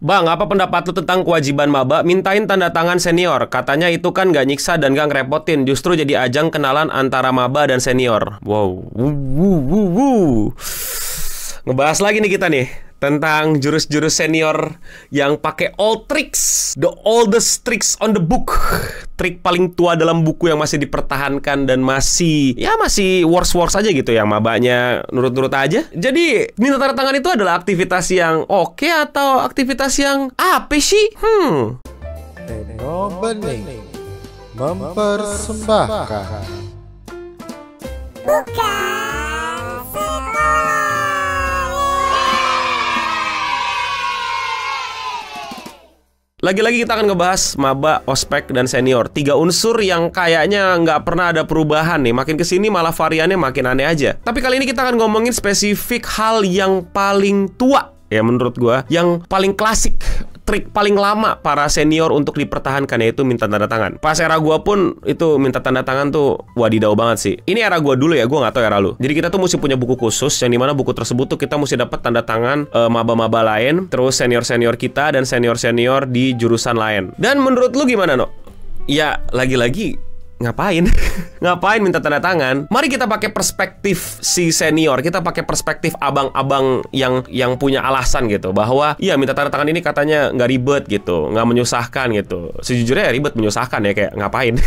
Bang, apa pendapat lu tentang kewajiban maba mintain tanda tangan senior? Katanya itu kan gak nyiksa dan gak ngerepotin, justru jadi ajang kenalan antara maba dan senior. Wow. Ngebahas lagi nih kita nih tentang jurus-jurus senior yang pakai old tricks, the oldest tricks on the book. Trik paling tua dalam buku yang masih dipertahankan dan masih works aja gitu, yang mabanya nurut-nurut aja. Jadi minta tanda tangan itu adalah aktivitas yang oke atau aktivitas yang apa sih? Eno Bening mempersembahkan Bukan Sekolah. Lagi-lagi kita akan ngebahas maba, ospek, dan senior. 3 unsur yang kayaknya nggak pernah ada perubahan nih. Makin kesini malah variannya makin aneh aja. Tapi kali ini kita akan ngomongin spesifik hal yang paling tua, ya menurut gua, yang paling klasik, trik paling lama para senior untuk dipertahankan, yaitu minta tanda tangan. Pas era gua pun itu minta tanda tangan tuh wadidau banget sih. Ini era gua dulu ya, gua nggak tahu era lu. Jadi kita tuh mesti punya buku khusus, yang dimana buku tersebut tuh kita mesti dapat tanda tangan maba-maba lain, terus senior-senior kita dan senior-senior di jurusan lain. Dan menurut lu gimana, No? Ya lagi-lagi ngapain? Ngapain minta tanda tangan? Mari kita pakai perspektif si senior. Kita pakai perspektif abang-abang yang punya alasan gitu, bahwa iya minta tanda tangan ini katanya nggak ribet gitu, nggak menyusahkan gitu. Sejujurnya ya ribet, menyusahkan ya, kayak ngapain?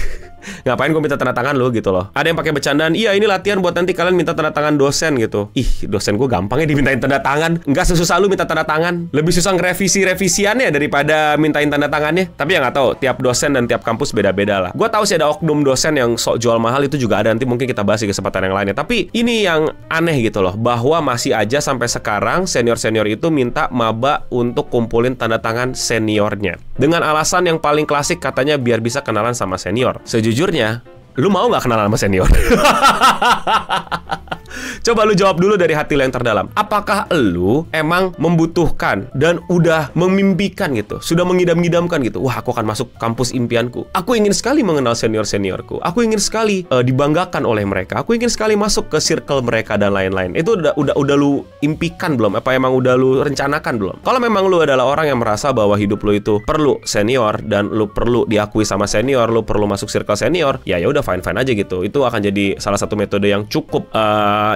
Ngapain gue minta tanda tangan lo gitu loh. Ada yang pakai bercandaan, iya ini latihan buat nanti kalian minta tanda tangan dosen gitu. Ih, dosen gue gampang ya dimintain tanda tangan. Nggak sesusah lu minta tanda tangan. Lebih susah ngerevisi-revisiannya daripada mintain tanda tangannya. Tapi ya nggak tahu, tiap dosen dan tiap kampus beda-beda lah. Gue tahu sih ada oknum dosen yang sok jual mahal, itu juga ada. Nanti mungkin kita bahas di kesempatan yang lainnya. Tapi ini yang aneh gitu loh, bahwa masih aja sampai sekarang senior-senior itu minta maba untuk kumpulin tanda tangan seniornya, dengan alasan yang paling klasik, katanya biar bisa kenalan sama senior. Sejujurnya, lu mau nggak kenalan sama senior? Coba lu jawab dulu dari hati lu yang terdalam. Apakah lu emang membutuhkan dan udah memimpikan gitu, sudah mengidam-ngidamkan gitu, wah aku akan masuk kampus impianku, aku ingin sekali mengenal senior-seniorku, aku ingin sekali dibanggakan oleh mereka, aku ingin sekali masuk ke circle mereka dan lain-lain. Itu udah lu impikan belum? Apa emang udah lu rencanakan belum? Kalau memang lu adalah orang yang merasa bahwa hidup lu itu perlu senior dan lu perlu diakui sama senior, lu perlu masuk circle senior, ya udah fine-fine aja gitu. Itu akan jadi salah satu metode yang cukup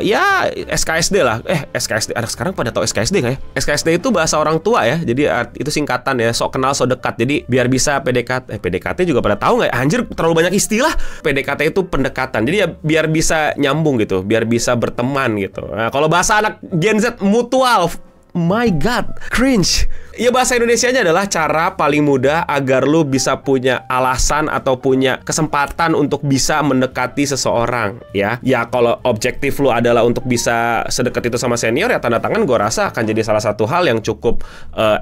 ya SKSD lah. SKSD, anak sekarang pada tahu SKSD nggak ya? SKSD itu bahasa orang tua ya. Jadi itu singkatan ya, sok kenal sok dekat. Jadi biar bisa PDKT, PDKT juga pada tahu nggak ya? Anjir, terlalu banyak istilah. PDKT itu pendekatan. Jadi ya biar bisa nyambung gitu, biar bisa berteman gitu. Nah, kalau bahasa anak Gen Z, mutual. My God, cringe. Ya bahasa Indonesianya adalah cara paling mudah agar lu bisa punya alasan atau punya kesempatan untuk bisa mendekati seseorang, ya. Ya kalau objektif lu adalah untuk bisa sedekat itu sama senior, ya tanda tangan gue rasa akan jadi salah satu hal yang cukup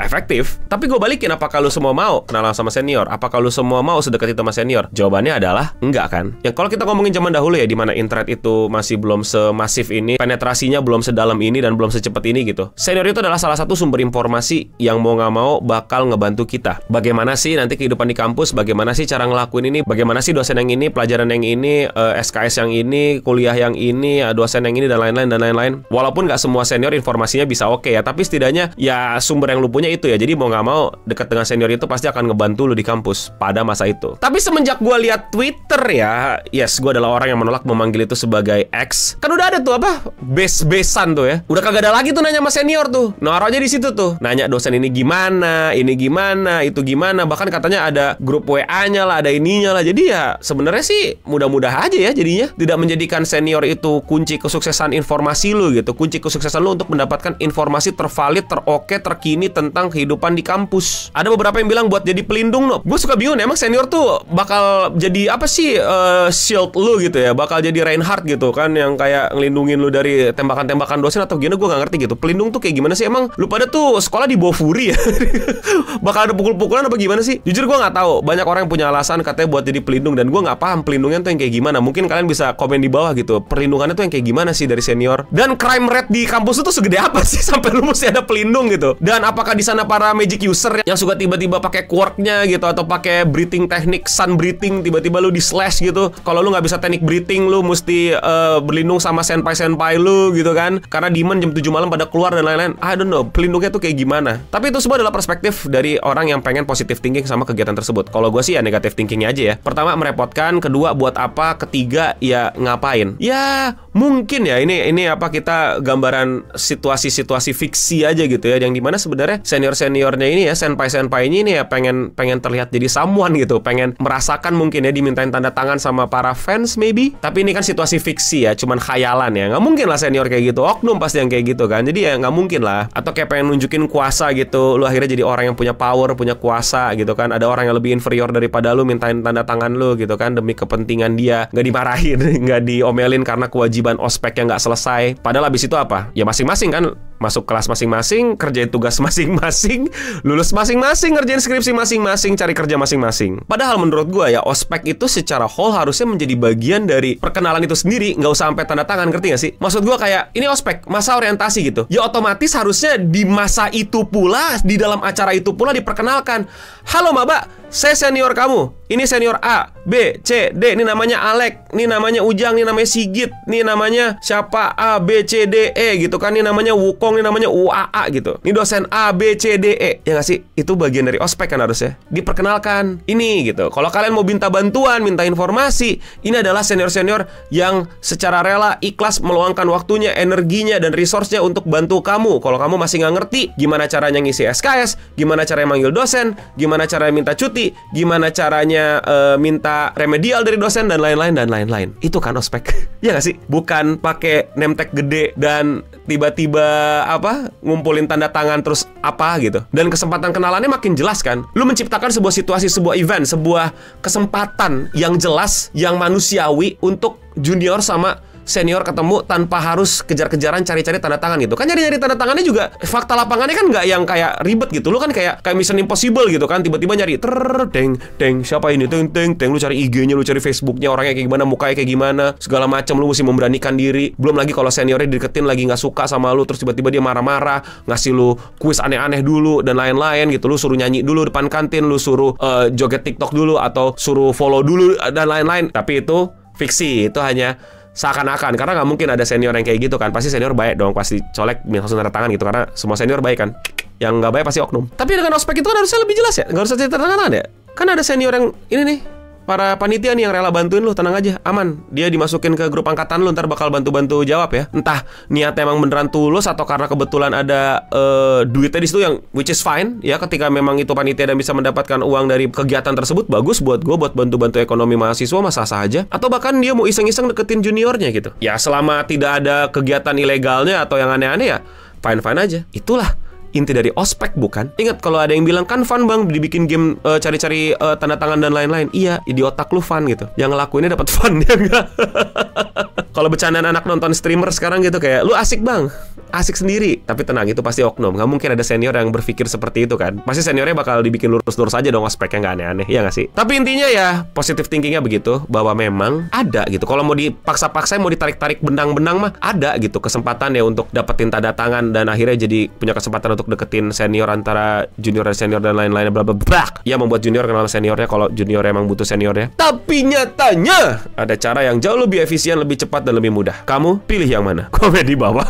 efektif. Tapi gue balikin, apakah lu semua mau kenalan sama senior? Apakah lu semua mau sedekat itu sama senior? Jawabannya adalah enggak kan. Yang kalau kita ngomongin zaman dahulu ya, dimana internet itu masih belum semasif ini, penetrasinya belum sedalam ini dan belum secepat ini gitu. Senior itu adalah salah satu sumber informasi yang mau nggak mau bakal ngebantu kita. Bagaimana sih nanti kehidupan di kampus, bagaimana sih cara ngelakuin ini, bagaimana sih dosen yang ini, pelajaran yang ini, SKS yang ini, kuliah yang ini, dosen yang ini, dan lain-lain. Walaupun nggak semua senior informasinya bisa oke ya, tapi setidaknya ya sumber yang lu punya itu ya. Jadi mau nggak mau dekat dengan senior itu pasti akan ngebantu lu di kampus pada masa itu. Tapi semenjak gue lihat Twitter ya, yes, gue adalah orang yang menolak memanggil itu sebagai ex. Kan udah ada tuh apa, base-besan tuh ya. Udah kagak ada lagi tuh nanya sama senior tuh. Naruh aja di situ tuh, nanya dosen ini gimana, itu gimana. Bahkan katanya ada grup WA-nya lah, ada ininya lah. Jadi ya sebenarnya sih mudah-mudah aja ya jadinya. Tidak menjadikan senior itu kunci kesuksesan informasi lu gitu, kunci kesuksesan lu untuk mendapatkan informasi tervalid, teroke, terkini tentang kehidupan di kampus. Ada beberapa yang bilang buat jadi pelindung, no. Gue suka bingung, emang senior tuh bakal jadi apa sih, shield lu gitu ya, bakal jadi Reinhardt gitu kan, yang kayak ngelindungin lu dari tembakan-tembakan dosen atau gimana, gue gak ngerti gitu. Pelindung tuh kayak gimana sih? Emang lu pada tuh sekolah di bawah Furi ya? Bakal ada pukul-pukulan apa gimana sih? Jujur gue nggak tahu. Banyak orang yang punya alasan katanya buat jadi pelindung, dan gue nggak paham pelindungnya tuh yang kayak gimana. Mungkin kalian bisa komen di bawah gitu, perlindungannya tuh yang kayak gimana sih dari senior. Dan crime rate di kampus itu segede apa sih sampai lu mesti ada pelindung gitu? Dan apakah di sana para magic user yang suka tiba-tiba pakai quirknya gitu, atau pakai breathing teknik sun breathing, tiba-tiba lu di slash gitu? Kalau lu nggak bisa teknik breathing, lu mesti berlindung sama senpai lu gitu kan? Karena demon jam 7 malam pada keluar dan lain-lain. I don't know pelindungnya tuh kayak gimana. Tapi Tapi itu semua adalah perspektif dari orang yang pengen positive thinking sama kegiatan tersebut. Kalau gue sih ya negative thinkingnya aja ya. Pertama merepotkan, kedua buat apa, ketiga ya ngapain. Ya mungkin ya ini apa, kita gambaran situasi-situasi fiksi aja gitu ya, yang dimana sebenarnya senior-seniornya ini ya, senpai-senpainya ini ya pengen terlihat jadi someone gitu, pengen merasakan mungkin ya dimintain tanda tangan sama para fans maybe. Tapi ini kan situasi fiksi ya, cuman khayalan ya. Nggak mungkin lah senior kayak gitu, oknum pasti yang kayak gitu kan. Jadi ya nggak mungkin lah. Atau kayak pengen nunjukin kuasa gitu, lu akhirnya jadi orang yang punya power, punya kuasa gitu kan. Ada orang yang lebih inferior daripada lu mintain tanda tangan lu gitu kan, demi kepentingan dia. Nggak dimarahin, nggak diomelin karena kewajiban ospek yang nggak selesai. Padahal abis itu apa? Ya masing-masing kan masuk kelas masing-masing, kerjain tugas masing-masing, lulus masing-masing, ngerjain skripsi masing-masing, cari kerja masing-masing. Padahal menurut gue ya, ospek itu secara whole harusnya menjadi bagian dari perkenalan itu sendiri, nggak usah sampai tanda tangan, ngerti nggak sih? Maksud gue kayak, ini ospek, masa orientasi gitu. Ya otomatis harusnya di masa itu pula, di dalam acara itu pula diperkenalkan. Halo maba, saya senior kamu. Ini senior A, B, C, D. Ini namanya Alek, ini namanya Ujang, ini namanya Sigit, ini namanya siapa, A, B, C, D, E gitu kan. Ini namanya Wukong, ini namanya UAA gitu. Ini dosen A, B, C, D, E. Ya nggak sih? Itu bagian dari ospek kan harusnya. Diperkenalkan ini gitu. Kalau kalian mau minta bantuan, minta informasi, ini adalah senior-senior yang secara rela, ikhlas meluangkan waktunya, energinya, dan resource-nya untuk bantu kamu. Kalau kamu masih nggak ngerti gimana caranya ngisi SKS, gimana caranya manggil dosen, gimana caranya minta cuti, gimana caranya minta remedial dari dosen, dan lain-lain. Itu kan ospek. Ya nggak sih? Bukan pakai name tag gede dan tiba-tiba apa ngumpulin tanda tangan terus apa gitu. Dan kesempatan kenalannya makin jelas kan. Lu menciptakan sebuah situasi, sebuah event, sebuah kesempatan yang jelas, yang manusiawi untuk junior sama senior ketemu tanpa harus kejar-kejaran cari-cari tanda tangan gitu. Kan nyari-nyari tanda tangannya juga fakta lapangannya kan nggak yang kayak ribet gitu. Lu kan kayak Mission Impossible gitu kan, tiba-tiba nyari deng siapa ini, teng lu cari IG-nya, lu cari Facebook-nya, orangnya kayak gimana, mukanya kayak gimana, segala macam. Lu mesti memberanikan diri. Belum lagi kalau seniornya deketin lagi nggak suka sama lu, terus tiba-tiba dia marah-marah, ngasih lu kuis aneh-aneh dulu dan lain-lain gitu. Lu suruh nyanyi dulu depan kantin, lu suruh joget TikTok dulu, atau suruh follow dulu dan lain-lain. Tapi itu fiksi, itu hanya seakan-akan, karena nggak mungkin ada senior yang kayak gitu kan. Pasti senior baik dong, pasti colek langsung tanda tangan gitu, karena semua senior baik kan. Yang nggak baik pasti oknum. Tapi dengan ospek itu kan harusnya lebih jelas ya, nggak usah cerita tanda tangan ya. Kan ada senior yang ini nih, para panitia nih yang rela bantuin lu, tenang aja, aman. Dia dimasukin ke grup angkatan lu, ntar bakal bantu-bantu jawab ya. Entah niatnya emang beneran tulus atau karena kebetulan ada duitnya di situ, yang which is fine ya. Ketika memang itu panitia dan bisa mendapatkan uang dari kegiatan tersebut, bagus buat gue, buat bantu-bantu ekonomi mahasiswa, mah sah-sah aja. Atau bahkan dia mau iseng-iseng deketin juniornya gitu. Ya selama tidak ada kegiatan ilegalnya atau yang aneh-aneh ya fine-fine aja. Itulah inti dari ospek, bukan? Ingat, kalau ada yang bilang kan fun bang, dibikin game cari-cari tanda tangan dan lain-lain. Iya, di otak lu fun gitu. Yang ngelakuinnya dapat fun ya enggak? Kalau bercandaan anak nonton streamer sekarang gitu, kayak lu asik bang, asik sendiri. Tapi tenang, itu pasti oknum. Nggak mungkin ada senior yang berpikir seperti itu kan. Pasti seniornya bakal dibikin lurus-lurus aja dong ospeknya, nggak aneh-aneh, ya nggak sih? Tapi intinya ya positive thinkingnya begitu, bahwa memang ada gitu. Kalau mau dipaksa-paksa, mau ditarik-tarik benang-benang mah ada gitu kesempatan ya untuk dapetin tanda tangan, dan akhirnya jadi punya kesempatan untuk deketin senior, antara junior dan senior dan lain-lainnya, bla bla bla. Ya membuat junior kenal seniornya kalau junior emang butuh seniornya. Tapi nyatanya ada cara yang jauh lebih efisien, lebih cepat, dan lebih mudah. Kamu pilih yang mana? Komen di bawah.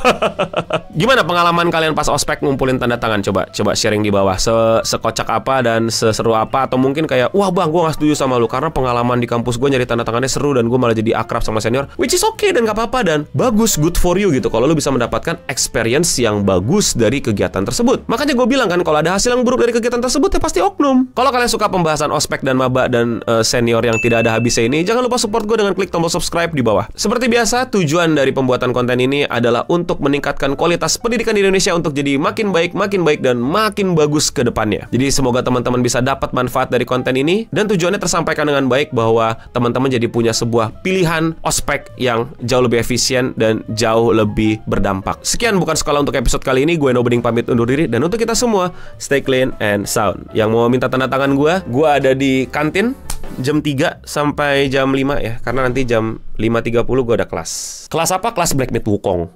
Gimana pengalaman kalian pas ospek ngumpulin tanda tangan? Coba sharing di bawah. Sekocak apa dan seseru apa? Atau mungkin kayak, wah bang, gue gak setuju sama lu karena pengalaman di kampus gue nyari tanda tangannya seru dan gue malah jadi akrab sama senior. Which is okay dan gak apa-apa dan bagus, good for you gitu. Kalau lu bisa mendapatkan experience yang bagus dari kegiatan tersebut. Makanya gue bilang kan, kalau ada hasil yang buruk dari kegiatan tersebut ya pasti oknum. Kalau kalian suka pembahasan ospek dan maba dan senior yang tidak ada habisnya ini, jangan lupa support gue dengan klik tombol subscribe di bawah. Seperti biasa, tujuan dari pembuatan konten ini adalah untuk meningkatkan kualitas pendidikan di Indonesia untuk jadi makin baik, dan makin bagus ke depannya. Jadi semoga teman-teman bisa dapat manfaat dari konten ini, dan tujuannya tersampaikan dengan baik bahwa teman-teman jadi punya sebuah pilihan ospek yang jauh lebih efisien dan jauh lebih berdampak. Sekian Bukan Sekolah untuk episode kali ini. Gue Nobening pamit undur diri, dan untuk kita semua, stay clean and sound. Yang mau minta tanda tangan gue ada di kantin jam 3 sampai jam 5 ya, karena nanti jam 5.30 gue ada kelas. Kelas apa? Kelas Black Myth Wukong.